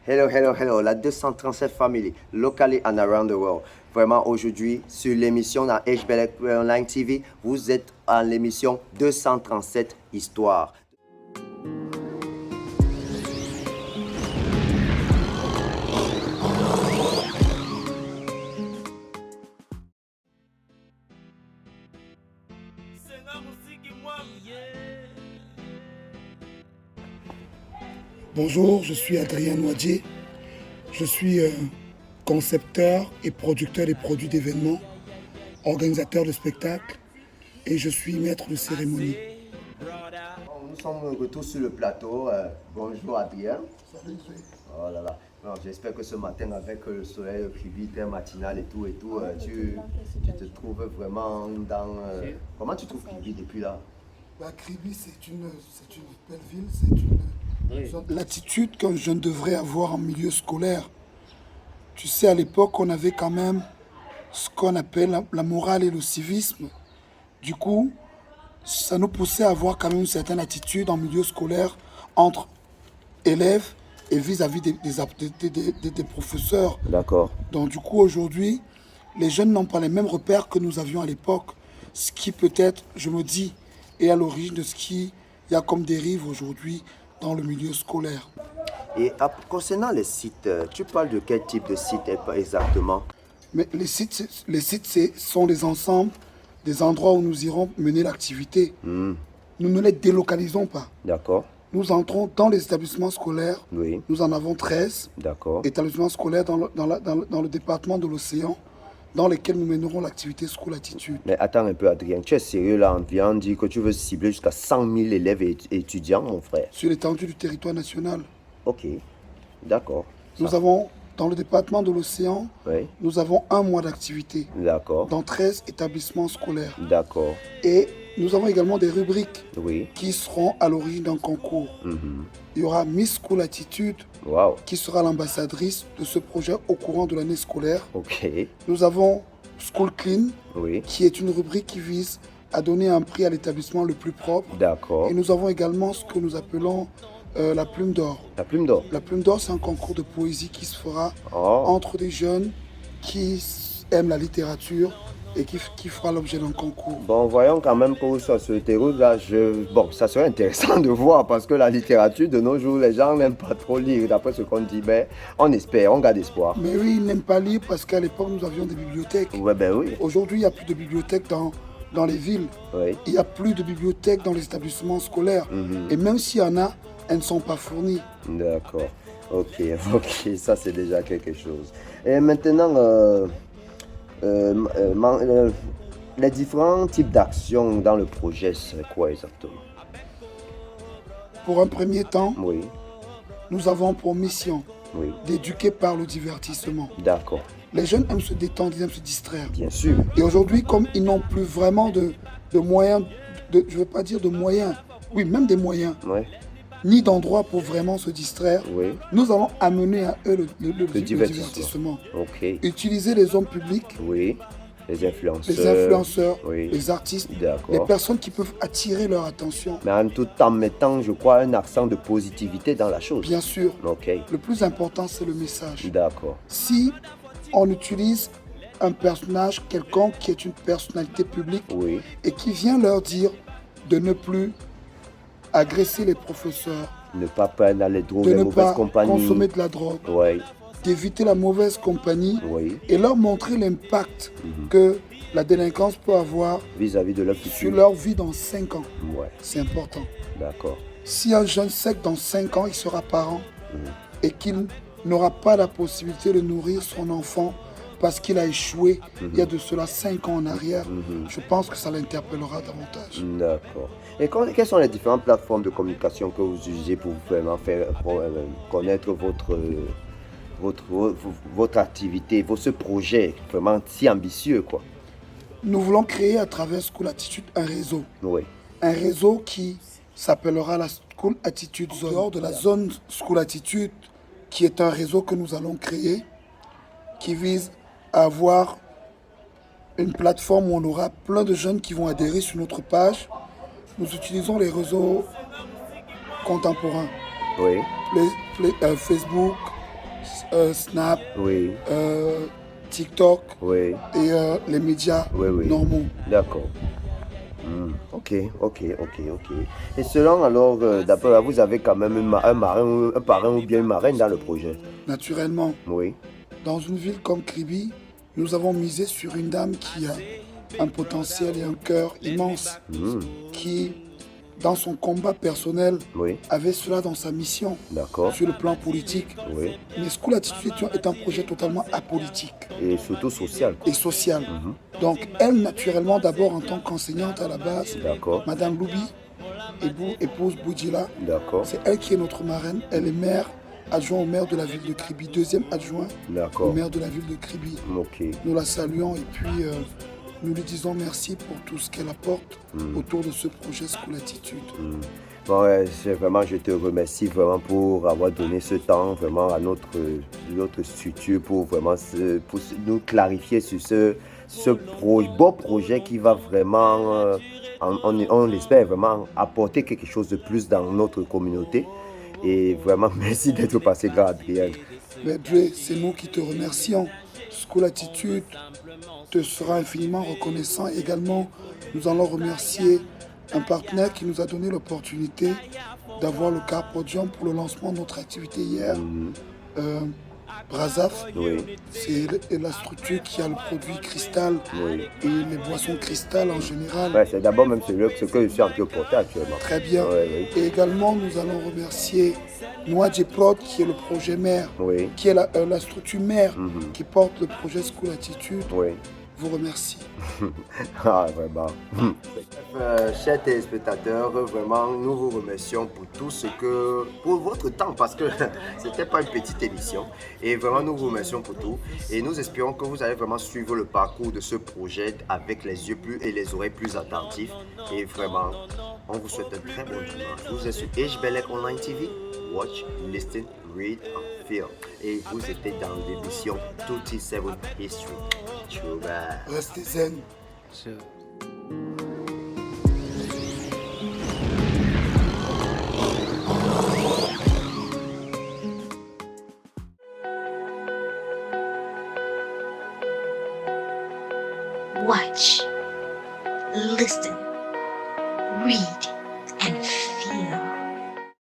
Hello, hello, hello, la 237 Family, locally and around the world. Vraiment, aujourd'hui, sur l'émission dans HBL Online TV, vous êtes à l'émission 237 Histoire. Bonjour, je suis Adrien Noadier. Je suis concepteur et producteur des produits d'événements, organisateur de spectacles et je suis maître de cérémonie. Nous sommes de retour sur le plateau. Bonjour Adrien. Salut. Oh là là. Non, j'espère que ce matin, avec le soleil, le privé, très matinal et tout, tu te trouves vraiment dans... Comment tu trouves Kribi depuis là? Kribi, c'est une belle ville, c'est l'attitude qu'un jeune devrait avoir en milieu scolaire. Tu sais, à l'époque, on avait quand même ce qu'on appelle la morale et le civisme. Du coup, ça nous poussait à avoir quand même une certaine attitude en milieu scolaire entre élèves et vis-à-vis des professeurs. D'accord. Donc du coup, aujourd'hui, les jeunes n'ont pas les mêmes repères que nous avions à l'époque. Ce qui peut-être, je me dis, est à l'origine de ce qu'il y a comme dérive aujourd'hui dans le milieu scolaire. Et concernant les sites, tu parles de quel type de site exactement? Mais les sites sont des ensembles, des endroits où nous irons mener l'activité. Nous ne les délocalisons pas. D'accord. Nous entrons dans les établissements scolaires. Oui. Nous en avons 13 établissements scolaires dans le département de l'Océan, dans lesquels nous mènerons l'activité School Attitude. Mais attends un peu, Adrien, tu es sérieux là? On vient dire que tu veux cibler jusqu'à 100 000 élèves et étudiants, mon frère? Sur l'étendue du territoire national. Ok, d'accord. Nous avons, dans le département de l'Océan, Oui. nous avons un mois d'activité. D'accord. Dans 13 établissements scolaires. D'accord. Et nous avons également des rubriques qui seront à l'origine d'un concours. Il y aura Miss School Attitude qui sera l'ambassadrice de ce projet au courant de l'année scolaire. Ok. Nous avons School Clean qui est une rubrique qui vise à donner un prix à l'établissement le plus propre. D'accord. Et nous avons également ce que nous appelons la Plume d'Or. La Plume d'Or. La Plume d'Or, c'est un concours de poésie qui se fera entre des jeunes qui aiment la littérature et qui fera l'objet d'un concours. Bon, voyons quand même que sur ce terreau-là, bon, ça serait intéressant de voir parce que la littérature de nos jours, les gens n'aiment pas trop lire. D'après ce qu'on dit, mais on espère, on garde espoir. Mais oui, ils n'aiment pas lire parce qu'à l'époque, nous avions des bibliothèques. Ouais, ben oui. Aujourd'hui, il n'y a plus de bibliothèques dans les villes. Oui. Il n'y a plus de bibliothèques dans les établissements scolaires. Et même s'il y en a, elles ne sont pas fournies. D'accord. Ok, ça c'est déjà quelque chose. Et maintenant, les différents types d'actions dans le projet, c'est quoi exactement? Pour un premier temps, oui. Nous avons pour mission d'éduquer par le divertissement. D'accord. Les jeunes aiment se détendre, ils aiment se distraire. Bien sûr. Et aujourd'hui, comme ils n'ont plus vraiment de moyens, je ne veux pas dire de moyens, oui, même des moyens, ni d'endroits pour vraiment se distraire, nous allons amener à eux le divertissement. Ok. Utiliser les hommes publics, les influenceurs, les artistes, d'accord, les personnes qui peuvent attirer leur attention. Mais en tout en mettant, je crois, un accent de positivité dans la chose. Bien sûr. Ok. Le plus important, c'est le message. D'accord. Si on utilise un personnage quelconque qui est une personnalité publique et qui vient leur dire de ne plus agresser les professeurs, ne pas prendre dans les drogues, de ne pas consommer de la drogue, d'éviter la mauvaise compagnie et leur montrer l'impact que la délinquance peut avoir vis-à-vis de leur futur, sur leur vie dans 5 ans. C'est important. D'accord. Si un jeune sait que dans 5 ans, il sera parent et qu'il n'aura pas la possibilité de nourrir son enfant parce qu'il a échoué il y a de cela 5 ans en arrière, je pense que ça l'interpellera davantage. D'accord. Et quelles sont les différentes plateformes de communication que vous utilisez pour vraiment faire connaître votre activité, ce projet vraiment si ambitieux, quoi? Nous voulons créer à travers School Attitude un réseau. Un réseau qui s'appellera la School Attitude Zone. Dehors de la zone School Attitude, qui est un réseau que nous allons créer, qui vise à avoir une plateforme où on aura plein de jeunes qui vont adhérer sur notre page. Nous utilisons les réseaux contemporains. Facebook, Snap, Oui, TikTok oui, et les médias oui, oui. normaux. D'accord. Ok, ok, ok, ok. Et selon alors, d'après là, vous avez quand même un marin, un parrain ou bien une marraine dans le projet. Naturellement, Oui. dans une ville comme Kribi, nous avons misé sur une dame qui a un potentiel et un cœur immense, qui, dans son combat personnel, Oui. avait cela dans sa mission D'accord. sur le plan politique. Oui. Mais School Attitude est un projet totalement apolitique Et surtout social. et social. Donc elle, naturellement, d'abord en tant qu'enseignante à la base, D'accord. Madame Loubi, épouse Boudjila, D'accord. c'est elle qui est notre marraine. Elle est maire, adjoint au maire de la ville de Kribi, deuxième adjoint au D'accord. maire de la ville de Kribi. Ok. Nous la saluons et puis nous lui disons merci pour tout ce qu'elle apporte autour de ce projet School Attitude. Bon, ouais, vraiment, je te remercie vraiment pour avoir donné ce temps vraiment à notre structure pour vraiment nous clarifier sur ce beau projet qui va vraiment, on l'espère vraiment, apporter quelque chose de plus dans notre communauté. Et vraiment, merci d'être passé, grand Adrien. Mais Dre, c'est nous qui te remercions. School Attitude te sera infiniment reconnaissant. Également, nous allons remercier un partenaire qui nous a donné l'opportunité d'avoir le car podium pour le lancement de notre activité hier. Brazaf, Oui, c'est la structure qui a le produit cristal oui. et les boissons cristal en général. Ouais, c'est d'abord même ce que je suis en train de porter actuellement. Très bien. Ouais, oui. Et également, nous allons remercier Noadje Prod, qui est le projet mère, Oui. qui est la structure mère qui porte le projet School Attitude. Oui. Vous remercie. Ah, vraiment. Chers téléspectateurs, vraiment, nous vous remercions pour tout ce que, pour votre temps, parce que c'était pas une petite émission. Et vraiment, nous vous remercions pour tout. Et nous espérons que vous allez vraiment suivre le parcours de ce projet avec les yeux plus et les oreilles plus attentifs. Et vraiment, on vous souhaite un très bon dimanche. Vous êtes sur HBLEC Online TV. Watch, listen, read and feel. Et vous étiez dans l'émission 27 History. Restez zen. Watch, listen, read,